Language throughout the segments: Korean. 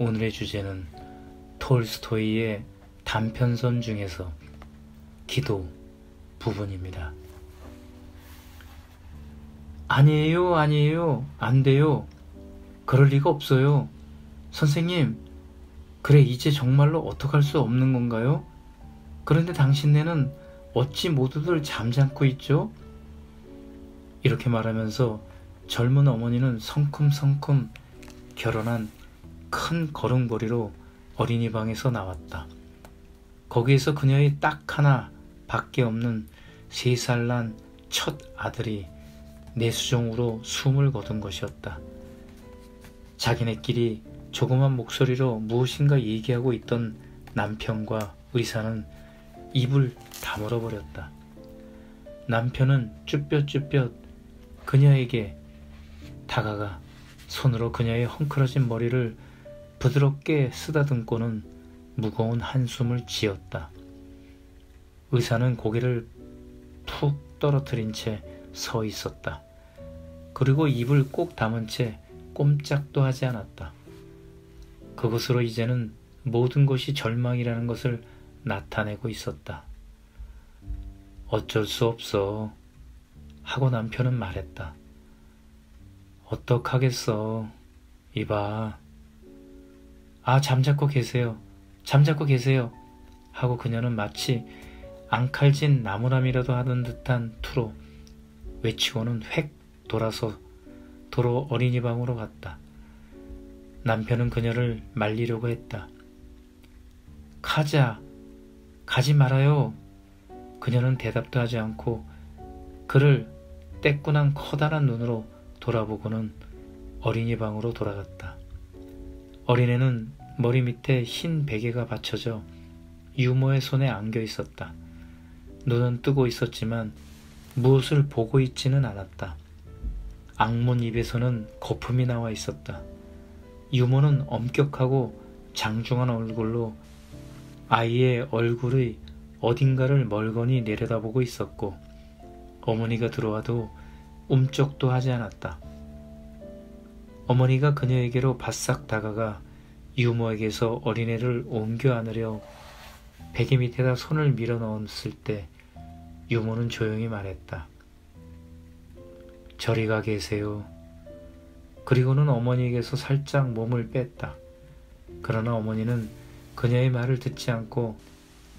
오늘의 주제는 톨스토이의 단편선 중에서 기도 부분입니다. 아니에요, 아니에요, 안 돼요. 그럴 리가 없어요. 선생님, 그래 이제 정말로 어떡할 수 없는 건가요? 그런데 당신네는 어찌 모두들 잠잠고 있죠? 이렇게 말하면서 젊은 어머니는 성큼성큼 결혼한 큰 걸음걸이로 어린이 방에서 나왔다. 거기에서 그녀의 딱 하나 밖에 없는 3살 난 첫 아들이 내수종으로 숨을 거둔 것이었다. 자기네끼리 조그만 목소리로 무엇인가 얘기하고 있던 남편과 의사는 입을 다물어 버렸다. 남편은 쭈뼛쭈뼛 그녀에게 다가가 손으로 그녀의 헝클어진 머리를 부드럽게 쓰다듬고는 무거운 한숨을 지었다. 의사는 고개를 푹 떨어뜨린 채 서 있었다. 그리고 입을 꼭 다문 채 꼼짝도 하지 않았다. 그것으로 이제는 모든 것이 절망이라는 것을 나타내고 있었다. 어쩔 수 없어 하고 남편은 말했다. 어떡하겠어. 이봐. 잠자코 계세요. 잠자코 계세요. 하고 그녀는 마치 앙칼진 나무람이라도 하는 듯한 투로 외치고는 획 돌아서 도로 어린이 방으로 갔다. 남편은 그녀를 말리려고 했다. 가지 말아요. 그녀는 대답도 하지 않고 그를 떼꾸난 커다란 눈으로 돌아보고는 어린이 방으로 돌아갔다. 어린애는 머리 밑에 흰 베개가 받쳐져 유모의 손에 안겨 있었다. 눈은 뜨고 있었지만 무엇을 보고 있지는 않았다. 앙몬 입에서는 거품이 나와 있었다. 유모는 엄격하고 장중한 얼굴로 아이의 얼굴의 어딘가를 멀거니 내려다보고 있었고 어머니가 들어와도 움쩍도 하지 않았다. 어머니가 그녀에게로 바싹 다가가 유모에게서 어린애를 옮겨 안으려 베개 밑에다 손을 밀어 넣었을 때 유모는 조용히 말했다. 저리 가 계세요. 그리고는 어머니에게서 살짝 몸을 뺐다. 그러나 어머니는 그녀의 말을 듣지 않고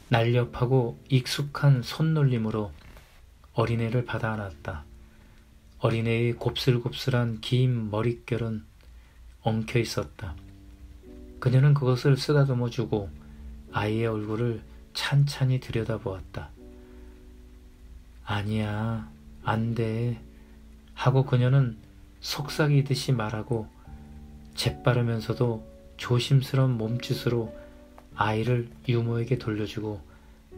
날렵하고 익숙한 손놀림으로 어린애를 받아 안았다. 어린애의 곱슬곱슬한 긴 머릿결은 엉켜 있었다. 그녀는 그것을 쓰다듬어 주고 아이의 얼굴을 찬찬히 들여다보았다. 아니야, 안 돼. 하고 그녀는 속삭이듯이 말하고 재빠르면서도 조심스러운 몸짓으로 아이를 유모에게 돌려주고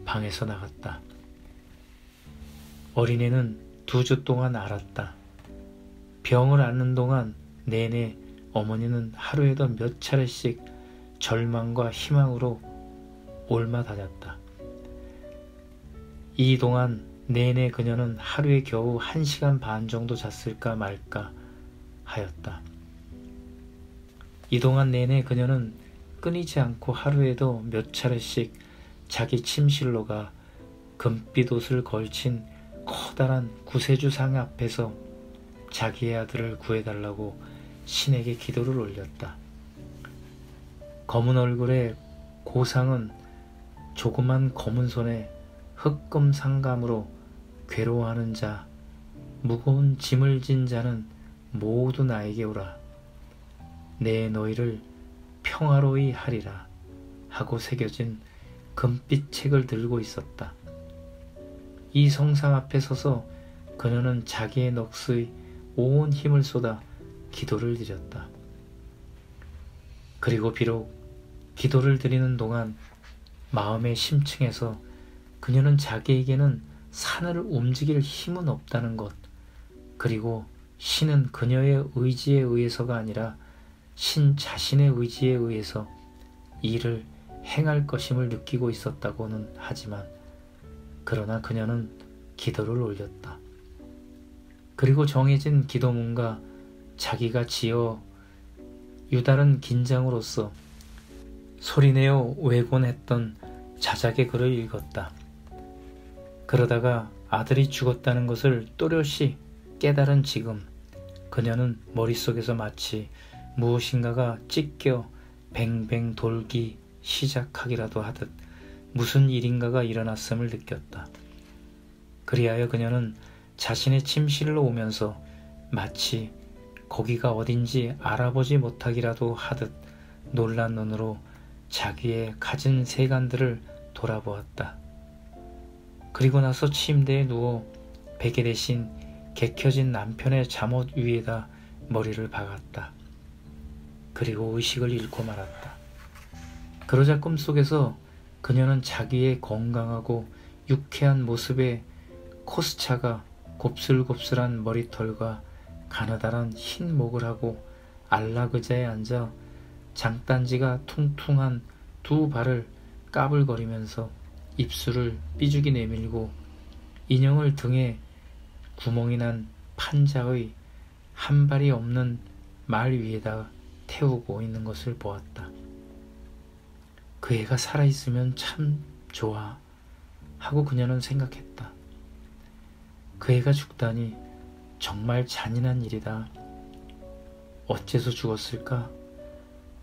방에서 나갔다. 어린애는 2주 동안 앓았다. 병을 앓는 동안 내내 어머니는 하루에도 몇 차례씩 절망과 희망으로 옮아다녔다. 이 동안 내내 그녀는 하루에 겨우 1시간 반 정도 잤을까 말까 하였다. 이 동안 내내 그녀는 끊이지 않고 하루에도 몇 차례씩 자기 침실로 가 금빛 옷을 걸친 커다란 구세주상 앞에서 자기의 아들을 구해달라고 신에게 기도를 올렸다. 검은 얼굴의 고상은 조그만 검은 손에 흑금 상감으로 괴로워하는 자, 무거운 짐을 진 자는 모두 나에게 오라. 내 너희를 평화로이 하리라 하고 새겨진 금빛 책을 들고 있었다. 이 성상 앞에 서서 그녀는 자기의 넋의 온 힘을 쏟아 기도를 드렸다. 그리고 비록 기도를 드리는 동안 마음의 심층에서 그녀는 자기에게는 산을 움직일 힘은 없다는 것, 그리고 신은 그녀의 의지에 의해서가 아니라 신 자신의 의지에 의해서 일을 행할 것임을 느끼고 있었다고는 하지만 그러나 그녀는 기도를 올렸다. 그리고 정해진 기도문과 자기가 지어 유다른 긴장으로서 소리내어 외곤 했던 자작의 글을 읽었다. 그러다가 아들이 죽었다는 것을 또렷이 깨달은 지금 그녀는 머릿속에서 마치 무엇인가가 찢겨 뱅뱅 돌기 시작하기라도 하듯 무슨 일인가가 일어났음을 느꼈다. 그리하여 그녀는 자신의 침실로 오면서 마치 거기가 어딘지 알아보지 못하기라도 하듯 놀란 눈으로 자기의 가진 세간들을 돌아보았다. 그리고 나서 침대에 누워 베개 대신 개켜진 남편의 잠옷 위에다 머리를 박았다. 그리고 의식을 잃고 말았다. 그러자 꿈속에서 그녀는 자기의 건강하고 유쾌한 모습에 코스차가 곱슬곱슬한 머리털과 가느다란 흰 목을 하고 안락의자에 앉아 장단지가 퉁퉁한 두 발을 까불거리면서 입술을 삐죽이 내밀고 인형을 등에 구멍이 난 판자의 한 발이 없는 말 위에다 태우고 있는 것을 보았다. 그 애가 살아있으면 참 좋아 하고 그녀는 생각했다. 그 애가 죽다니 정말 잔인한 일이다. 어째서 죽었을까?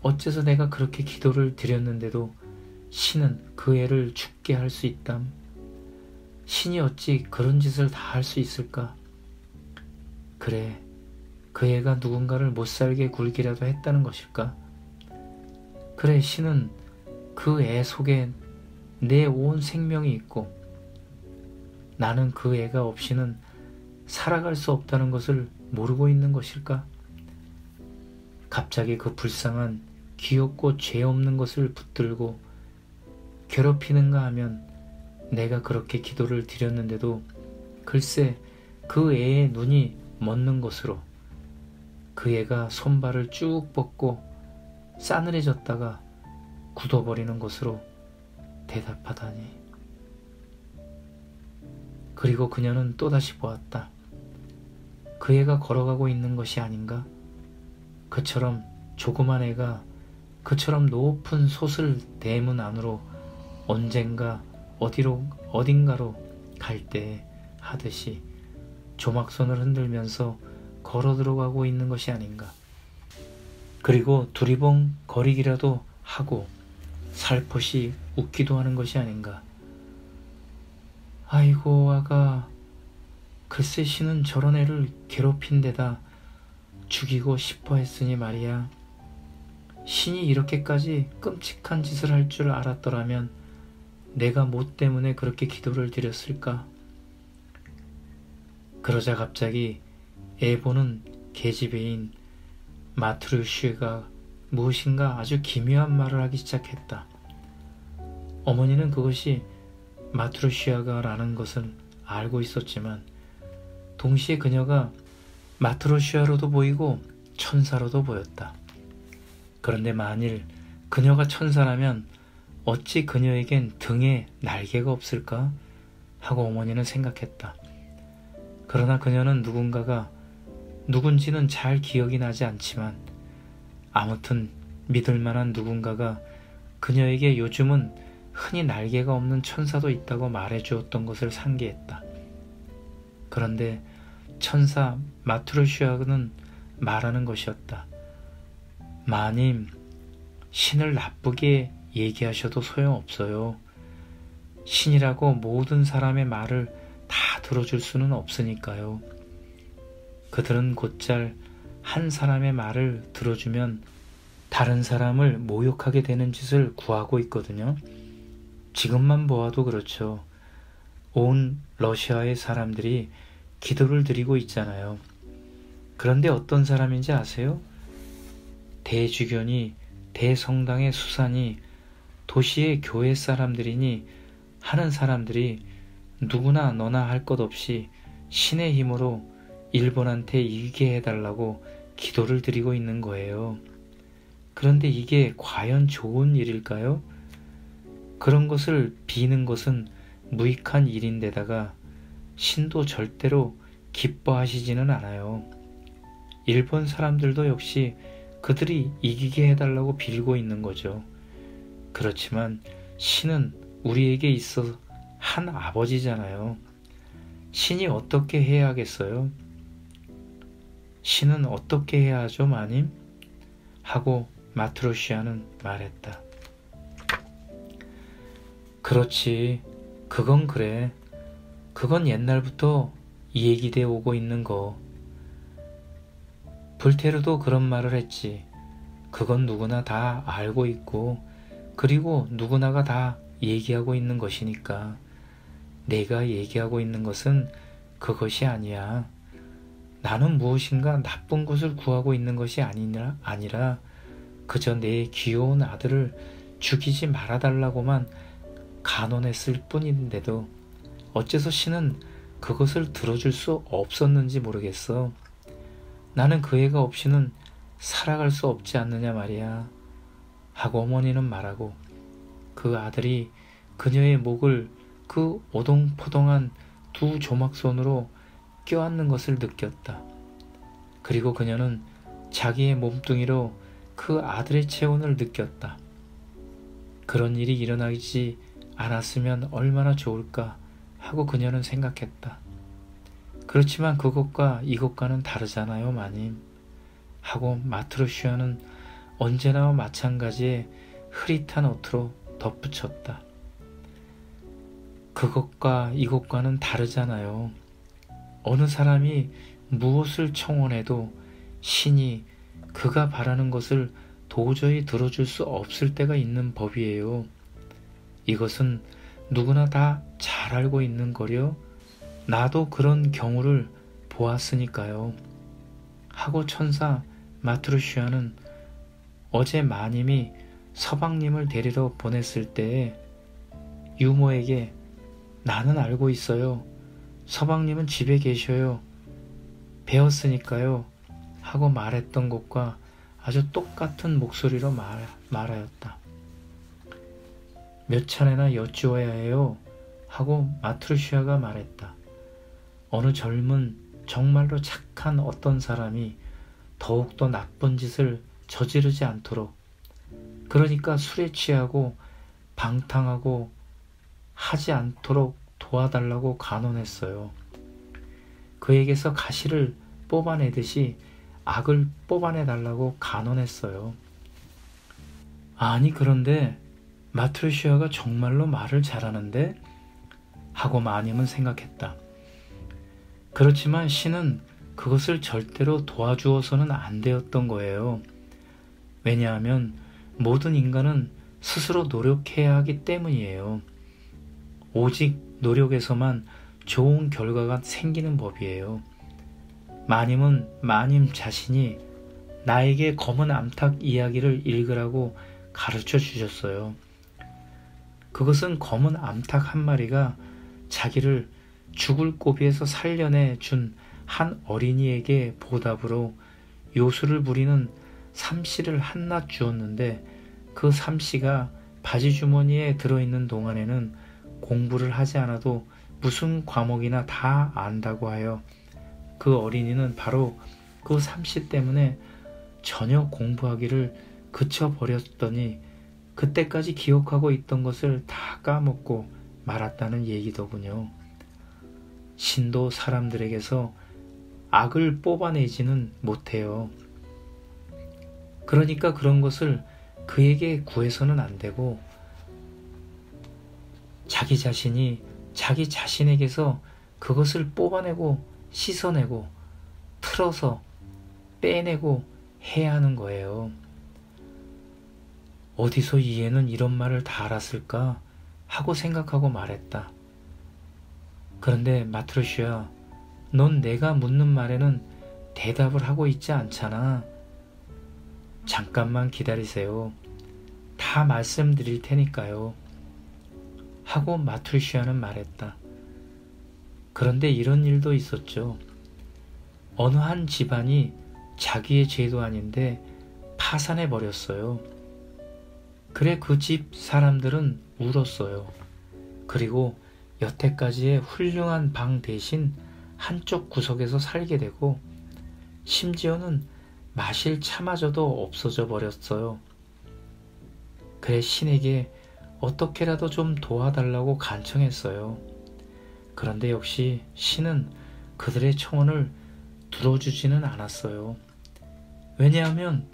어째서 내가 그렇게 기도를 드렸는데도 신은 그 애를 죽게 할 수 있담? 신이 어찌 그런 짓을 다 할 수 있을까? 그래, 그 애가 누군가를 못살게 굴기라도 했다는 것일까? 그래, 신은 그 애 속에 내 온 생명이 있고 나는 그 애가 없이는 살아갈 수 없다는 것을 모르고 있는 것일까? 갑자기 그 불쌍한 귀엽고 죄 없는 것을 붙들고 괴롭히는가 하면 내가 그렇게 기도를 드렸는데도 글쎄 그 애의 눈이 멎는 것으로 그 애가 손발을 쭉 뻗고 싸늘해졌다가 굳어버리는 것으로 대답하다니. 그리고 그녀는 또다시 보았다. 그 애가 걸어가고 있는 것이 아닌가? 그처럼 조그만 애가 그처럼 높은 솟을 대문 안으로 언젠가 어딘가로 갈 때 하듯이 조막손을 흔들면서 걸어 들어가고 있는 것이 아닌가. 그리고 두리번 거리기라도 하고 살포시 웃기도 하는 것이 아닌가. 아이고 아가, 글쎄 신은 저런 애를 괴롭힌 데다 죽이고 싶어 했으니 말이야. 신이 이렇게까지 끔찍한 짓을 할 줄 알았더라면 내가 뭐 때문에 그렇게 기도를 드렸을까? 그러자 갑자기 애 보는 계집애인 마트루슈가 무엇인가 아주 기묘한 말을 하기 시작했다. 어머니는 그것이 마트로시아가라는 것은 알고 있었지만 동시에 그녀가 마트로시아로도 보이고 천사로도 보였다. 그런데 만일 그녀가 천사라면 어찌 그녀에겐 등에 날개가 없을까? 하고 어머니는 생각했다. 그러나 그녀는 누군가가 누군지는 잘 기억이 나지 않지만 아무튼 믿을 만한 누군가가 그녀에게 요즘은 흔히 날개가 없는 천사도 있다고 말해주었던 것을 상기했다. 그런데 천사 마트로시아는 말하는 것이었다. 마님, 신을 나쁘게 얘기하셔도 소용없어요. 신이라고 모든 사람의 말을 다 들어줄 수는 없으니까요. 그들은 곧잘 한 사람의 말을 들어주면 다른 사람을 모욕하게 되는 짓을 구하고 있거든요. 지금만 보아도 그렇죠. 온 러시아의 사람들이 기도를 드리고 있잖아요. 그런데 어떤 사람인지 아세요? 대주교니 대성당의 수사니 도시의 교회 사람들이니 하는 사람들이 누구나 너나 할 것 없이 신의 힘으로 일본한테 이기게 해달라고 기도를 드리고 있는 거예요. 그런데 이게 과연 좋은 일일까요? 그런 것을 비는 것은 무익한 일인데다가 신도 절대로 기뻐하시지는 않아요. 일본 사람들도 역시 그들이 이기게 해달라고 빌고 있는 거죠. 그렇지만 신은 우리에게 있어 한 아버지잖아요. 신이 어떻게 해야 하겠어요? 신은 어떻게 해야 하죠, 마님? 하고 마트로시아는 말했다. 그렇지, 그건 그래. 그건 옛날부터 얘기돼 오고 있는 거. 불테르도 그런 말을 했지. 그건 누구나 다 알고 있고, 그리고 누구나가 다 얘기하고 있는 것이니까. 내가 얘기하고 있는 것은 그것이 아니야. 나는 무엇인가 나쁜 것을 구하고 있는 것이 아니라 그저 내 귀여운 아들을 죽이지 말아달라고만 간언했을 뿐인데도 어째서 신은 그것을 들어줄 수 없었는지 모르겠어. 나는 그 애가 없이는 살아갈 수 없지 않느냐 말이야. 하고 어머니는 말하고 그 아들이 그녀의 목을 그 오동포동한 두 조막손으로 껴안는 것을 느꼈다. 그리고 그녀는 자기의 몸뚱이로 그 아들의 체온을 느꼈다. 그런 일이 일어나지 않았으면 얼마나 좋을까 하고 그녀는 생각했다. 그렇지만 그것과 이것과는 다르잖아요, 마님. 하고 마트로시아는 언제나와 마찬가지의 흐릿한 어투로 덧붙였다. 그것과 이것과는 다르잖아요. 어느 사람이 무엇을 청원해도 신이 그가 바라는 것을 도저히 들어줄 수 없을 때가 있는 법이에요. 이것은 누구나 다 잘 알고 있는 거려. 나도 그런 경우를 보았으니까요. 하고 천사 마트로시아는 어제 마님이 서방님을 데리러 보냈을 때에 유모에게 나는 알고 있어요. 서방님은 집에 계셔요. 배웠으니까요. 하고 말했던 것과 아주 똑같은 목소리로 말하였다. 몇 차례나 여쭈어야 해요. 하고 마트로시아가 말했다. 어느 젊은 정말로 착한 어떤 사람이 더욱더 나쁜 짓을 저지르지 않도록, 그러니까 술에 취하고 방탕하고 하지 않도록 도와달라고 간언했어요. 그에게서 가시를 뽑아내듯이 악을 뽑아내달라고 간언했어요. 아니 그런데 마트로시아가 정말로 말을 잘하는데? 하고 마님은 생각했다. 그렇지만 신은 그것을 절대로 도와주어서는 안 되었던 거예요. 왜냐하면 모든 인간은 스스로 노력해야 하기 때문이에요. 오직 노력에서만 좋은 결과가 생기는 법이에요. 마님은 마님 자신이 나에게 검은 암탉 이야기를 읽으라고 가르쳐 주셨어요. 그것은 검은 암탉 한 마리가 자기를 죽을 고비에서 살려내 준 한 어린이에게 보답으로 요술을 부리는 삼씨를 한낱 주었는데 그 삼씨가 바지주머니에 들어있는 동안에는 공부를 하지 않아도 무슨 과목이나 다 안다고 하여 그 어린이는 바로 그 삼씨 때문에 전혀 공부하기를 그쳐버렸더니 그때까지 기억하고 있던 것을 다 까먹고 말았다는 얘기더군요. 신도 사람들에게서 악을 뽑아내지는 못해요. 그러니까 그런 것을 그에게 구해서는 안 되고 자기 자신이 자기 자신에게서 그것을 뽑아내고 씻어내고 틀어서 빼내고 해야 하는 거예요. 어디서 이 애는 이런 말을 다 알았을까 하고 생각하고 말했다. 그런데 마트로시아, 넌 내가 묻는 말에는 대답을 하고 있지 않잖아. 잠깐만 기다리세요. 다 말씀드릴 테니까요. 하고 마트로시아는 말했다. 그런데 이런 일도 있었죠. 어느 한 집안이 자기의 죄도 아닌데 파산해 버렸어요. 그래 그 집 사람들은 울었어요. 그리고 여태까지의 훌륭한 방 대신 한쪽 구석에서 살게 되고 심지어는 마실 차마저도 없어져 버렸어요. 그래 신에게 어떻게라도 좀 도와달라고 간청했어요. 그런데 역시 신은 그들의 청원을 들어주지는 않았어요. 왜냐하면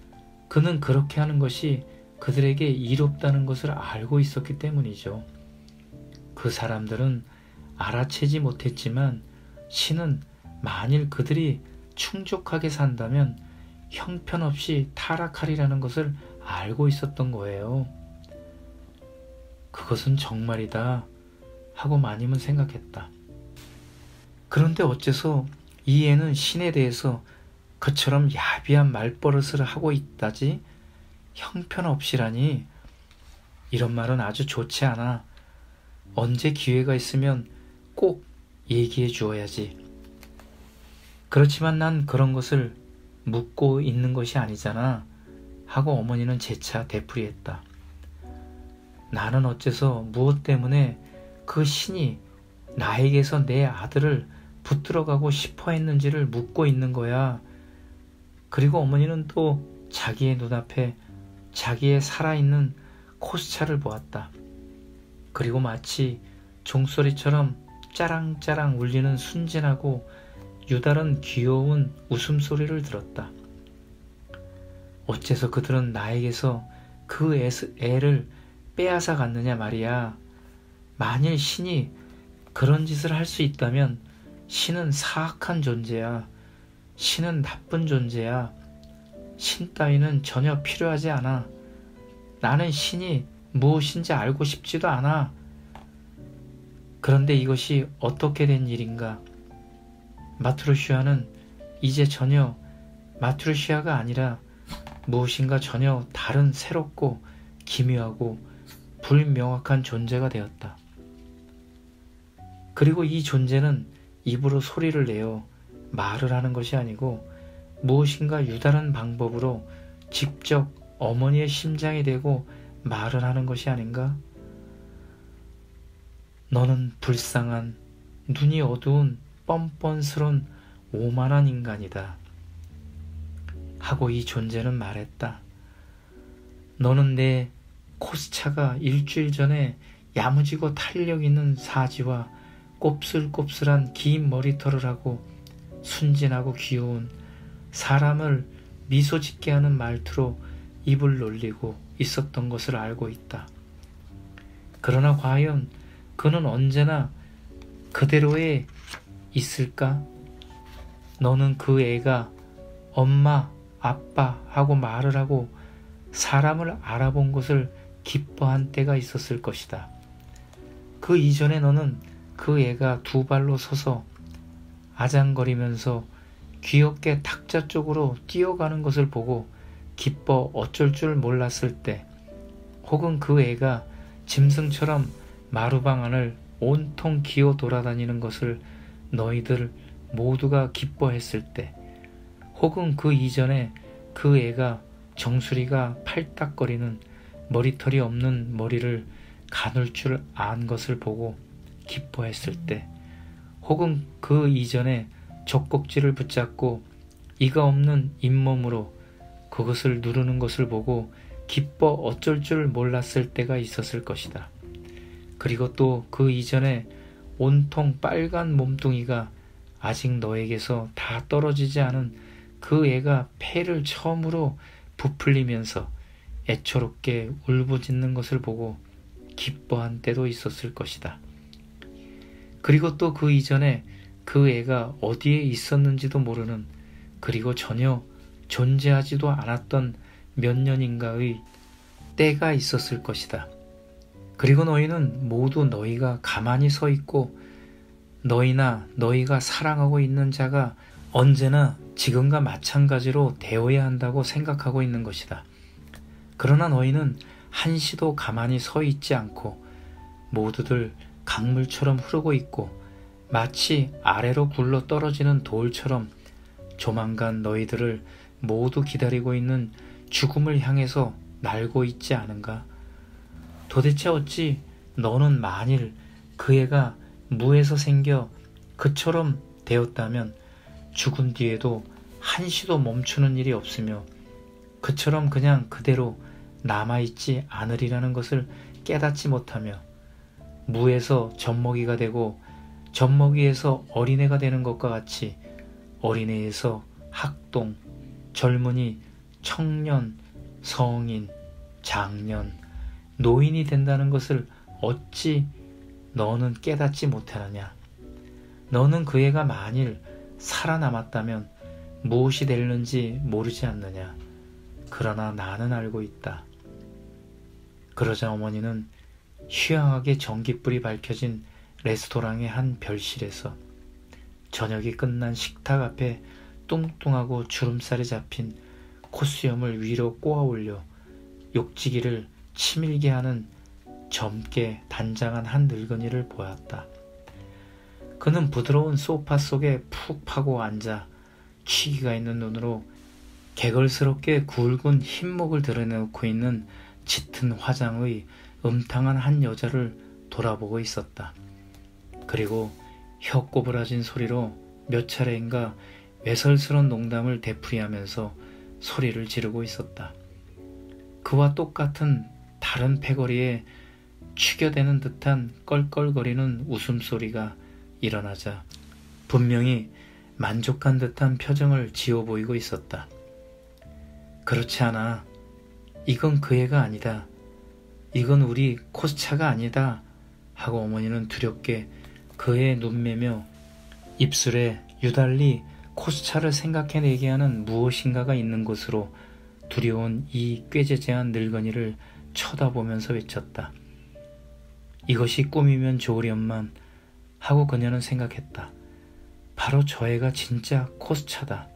그는 그렇게 하는 것이 그들에게 이롭다는 것을 알고 있었기 때문이죠. 그 사람들은 알아채지 못했지만 신은 만일 그들이 충족하게 산다면 형편없이 타락하리라는 것을 알고 있었던 거예요. 그것은 정말이다 하고 마님은 생각했다. 그런데 어째서 이 애는 신에 대해서 그처럼 야비한 말버릇을 하고 있다지? 형편없이라니? 이런 말은 아주 좋지 않아. 언제 기회가 있으면 꼭 얘기해 주어야지. 그렇지만 난 그런 것을 묻고 있는 것이 아니잖아 하고 어머니는 재차 되풀이했다. 나는 어째서 무엇 때문에 그 신이 나에게서 내 아들을 붙들어가고 싶어 했는지를 묻고 있는 거야. 그리고 어머니는 또 자기의 눈앞에 자기의 살아있는 코스차를 보았다. 그리고 마치 종소리처럼 짜랑짜랑 울리는 순진하고 유다른 귀여운 웃음소리를 들었다. 어째서 그들은 나에게서 그 애를 빼앗아 갔느냐 말이야. 만일 신이 그런 짓을 할 수 있다면 신은 사악한 존재야. 신은 나쁜 존재야. 신 따위는 전혀 필요하지 않아. 나는 신이 무엇인지 알고 싶지도 않아. 그런데 이것이 어떻게 된 일인가? 마트로시아는 이제 전혀 마트로시아가 아니라 무엇인가 전혀 다른 새롭고 기묘하고 불명확한 존재가 되었다. 그리고 이 존재는 입으로 소리를 내어 말을 하는 것이 아니고 무엇인가 유다른 방법으로 직접 어머니의 심장이 되고 말을 하는 것이 아닌가? 너는 불쌍한 눈이 어두운 뻔뻔스런 오만한 인간이다. 하고 이 존재는 말했다. 너는 내 코스차가 일주일 전에 야무지고 탄력 있는 사지와 곱슬곱슬한 긴 머리털을 하고 순진하고 귀여운 사람을 미소 짓게 하는 말투로 입을 놀리고 있었던 것을 알고 있다. 그러나 과연 그는 언제나 그대로에 있을까? 너는 그 애가 엄마, 아빠 하고 말을 하고 사람을 알아본 것을 기뻐한 때가 있었을 것이다. 그 이전에 너는 그 애가 두 발로 서서 아장거리면서 귀엽게 탁자 쪽으로 뛰어가는 것을 보고 기뻐 어쩔 줄 몰랐을 때, 혹은 그 애가 짐승처럼 마루방 안을 온통 기어 돌아다니는 것을 너희들 모두가 기뻐했을 때, 혹은 그 이전에 그 애가 정수리가 팔딱거리는 머리털이 없는 머리를 가눌 줄 안 것을 보고 기뻐했을 때, 혹은 그 이전에 젖꼭지를 붙잡고 이가 없는 잇몸으로 그것을 누르는 것을 보고 기뻐 어쩔 줄 몰랐을 때가 있었을 것이다. 그리고 또 그 이전에 온통 빨간 몸뚱이가 아직 너에게서 다 떨어지지 않은 그 애가 폐를 처음으로 부풀리면서 애처롭게 울부짖는 것을 보고 기뻐한 때도 있었을 것이다. 그리고 또 그 이전에 그 애가 어디에 있었는지도 모르는, 그리고 전혀 존재하지도 않았던 몇 년인가의 때가 있었을 것이다. 그리고 너희는 모두 너희가 가만히 서 있고 너희나 너희가 사랑하고 있는 자가 언제나 지금과 마찬가지로 되어야 한다고 생각하고 있는 것이다. 그러나 너희는 한시도 가만히 서 있지 않고 모두들 강물처럼 흐르고 있고 마치 아래로 굴러 떨어지는 돌처럼 조만간 너희들을 모두 기다리고 있는 죽음을 향해서 날고 있지 않은가? 도대체 어찌 너는 만일 그 애가 무에서 생겨 그처럼 되었다면 죽은 뒤에도 한시도 멈추는 일이 없으며 그처럼 그냥 그대로 남아있지 않으리라는 것을 깨닫지 못하며 무에서 젖먹이가 되고 젖먹이에서 어린애가 되는 것과 같이 어린애에서 학동, 젊은이, 청년, 성인, 장년, 노인이 된다는 것을 어찌 너는 깨닫지 못하느냐. 너는 그 애가 만일 살아남았다면 무엇이 될는지 모르지 않느냐. 그러나 나는 알고 있다. 그러자 어머니는 휴양하게 전깃불이 밝혀진 레스토랑의 한 별실에서 저녁이 끝난 식탁 앞에 뚱뚱하고 주름살이 잡힌 콧수염을 위로 꼬아 올려 욕지기를 치밀게 하는 젊게 단장한 한 늙은이를 보았다. 그는 부드러운 소파 속에 푹 파고 앉아 취기가 있는 눈으로 개걸스럽게 굵은 흰목을 드러내놓고 있는 짙은 화장의 음탕한 한 여자를 돌아보고 있었다. 그리고 혀 꼬부라진 소리로 몇 차례인가 외설스런 농담을 되풀이하면서 소리를 지르고 있었다. 그와 똑같은 다른 패거리에 추겨대는 듯한 껄껄거리는 웃음소리가 일어나자 분명히 만족한 듯한 표정을 지어 보이고 있었다. 그렇지 않아. 이건 그 애가 아니다. 이건 우리 코스차가 아니다. 하고 어머니는 두렵게 그의 눈매며 입술에 유달리 코스차를 생각해내게 하는 무엇인가가 있는 곳으로 두려운 이 꾀죄죄한 늙은이를 쳐다보면서 외쳤다. 이것이 꿈이면 좋으련만 하고 그녀는 생각했다. 바로 저 애가 진짜 코스차다.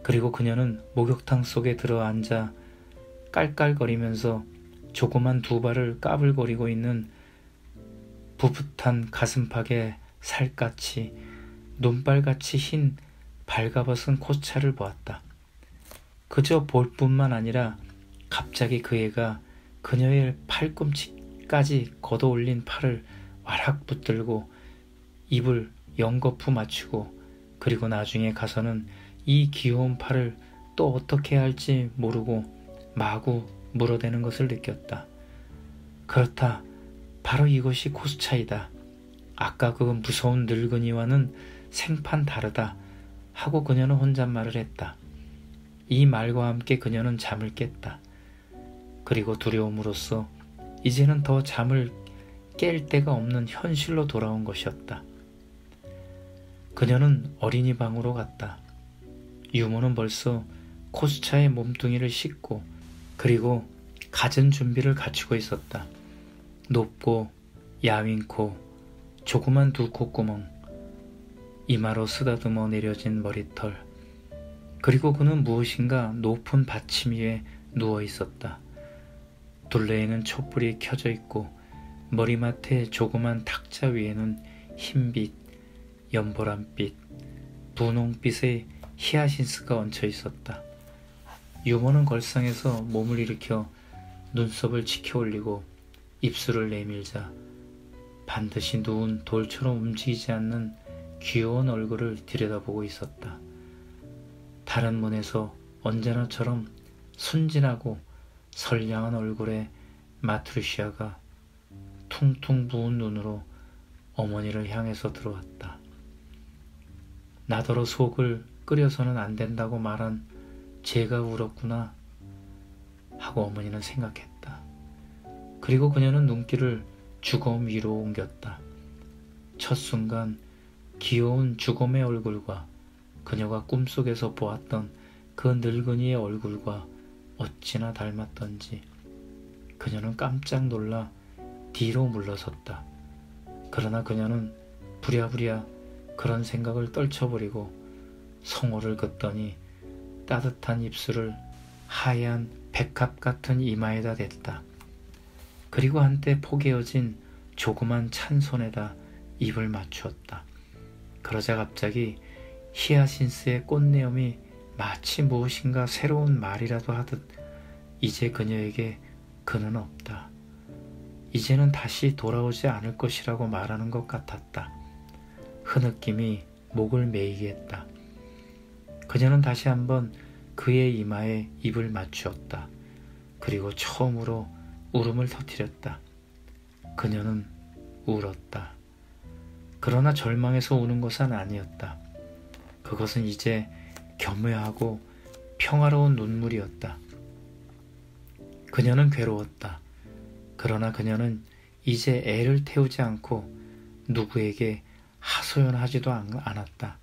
그리고 그녀는 목욕탕 속에 들어앉아 깔깔거리면서 조그만 두 발을 까불거리고 있는 부붓한 가슴팍에 살갗이 눈발같이 흰 발가벗은 코스차를 보았다. 그저 볼 뿐만 아니라 갑자기 그 애가 그녀의 팔꿈치까지 걷어올린 팔을 와락 붙들고 입을 연거푸 맞추고 그리고 나중에 가서는 이 귀여운 팔을 또 어떻게 해야 할지 모르고 마구 물어대는 것을 느꼈다. 그렇다. 바로 이것이 코스차이다. 아까 그 무서운 늙은이와는 생판 다르다. 하고 그녀는 혼잣말을 했다. 이 말과 함께 그녀는 잠을 깼다. 그리고 두려움으로써 이제는 더 잠을 깰 데가 없는 현실로 돌아온 것이었다. 그녀는 어린이 방으로 갔다. 유모는 벌써 코스차의 몸뚱이를 씻고 그리고 갖은 준비를 갖추고 있었다. 높고 야윈 코, 조그만 두 콧구멍, 이마로 쓰다듬어 내려진 머리털, 그리고 그는 무엇인가 높은 받침 위에 누워 있었다. 둘레에는 촛불이 켜져 있고 머리맡에 조그만 탁자 위에는 흰빛, 연보람빛, 분홍빛의 히아신스가 얹혀 있었다. 유모는 걸상에서 몸을 일으켜 눈썹을 치켜 올리고 입술을 내밀자 반드시 누운 돌처럼 움직이지 않는 귀여운 얼굴을 들여다보고 있었다. 다른 문에서 언제나처럼 순진하고 선량한 얼굴의 마트루시아가 퉁퉁 부은 눈으로 어머니를 향해서 들어왔다. 나더러 속을 끓여서는 안 된다고 말한 제가 울었구나 하고 어머니는 생각했다. 그리고 그녀는 눈길을 주검 위로 옮겼다. 첫 순간 귀여운 주검의 얼굴과 그녀가 꿈속에서 보았던 그 늙은이의 얼굴과 어찌나 닮았던지 그녀는 깜짝 놀라 뒤로 물러섰다. 그러나 그녀는 부랴부랴 그런 생각을 떨쳐버리고 성호를 긋더니 따뜻한 입술을 하얀 백합 같은 이마에다 댔다. 그리고 한때 포개어진 조그만 찬 손에다 입을 맞추었다. 그러자 갑자기 히아신스의 꽃내음이 마치 무엇인가 새로운 말이라도 하듯 이제 그녀에게 그는 없다. 이제는 다시 돌아오지 않을 것이라고 말하는 것 같았다. 흐느낌이 목을 메이게 했다. 그녀는 다시 한번 그의 이마에 입을 맞추었다. 그리고 처음으로 울음을 터뜨렸다. 그녀는 울었다. 그러나 절망해서 우는 것은 아니었다. 그것은 이제 겸허하고 평화로운 눈물이었다. 그녀는 괴로웠다. 그러나 그녀는 이제 애를 태우지 않고 누구에게 하소연하지도 않았다.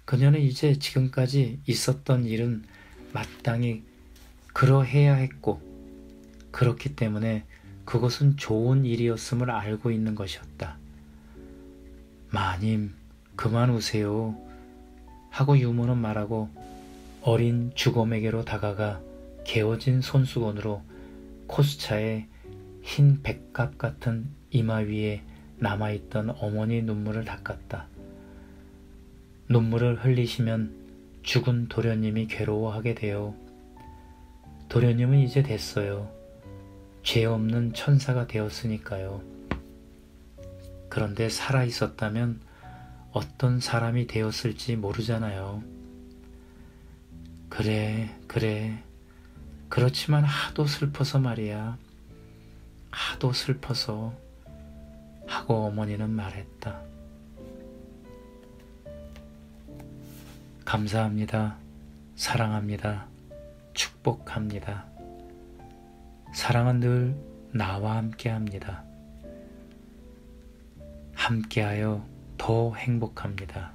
그녀는 이제 지금까지 있었던 일은 마땅히 그러해야 했고, 그렇기 때문에 그것은 좋은 일이었음을 알고 있는 것이었다. 마님, 그만 우세요. 하고 유모는 말하고 어린 주검에게로 다가가 개어진 손수건으로 코스차의 흰 백갑 같은 이마 위에 남아있던 어머니 눈물을 닦았다. 눈물을 흘리시면 죽은 도련님이 괴로워하게 돼요. 도련님은 이제 됐어요. 죄 없는 천사가 되었으니까요. 그런데 살아있었다면 어떤 사람이 되었을지 모르잖아요. 그래. 그렇지만 하도 슬퍼서 말이야. 하도 슬퍼서. 하고 어머니는 말했다. 감사합니다. 사랑합니다. 축복합니다. 사랑은 늘 나와 함께합니다. 함께하여 더 행복합니다.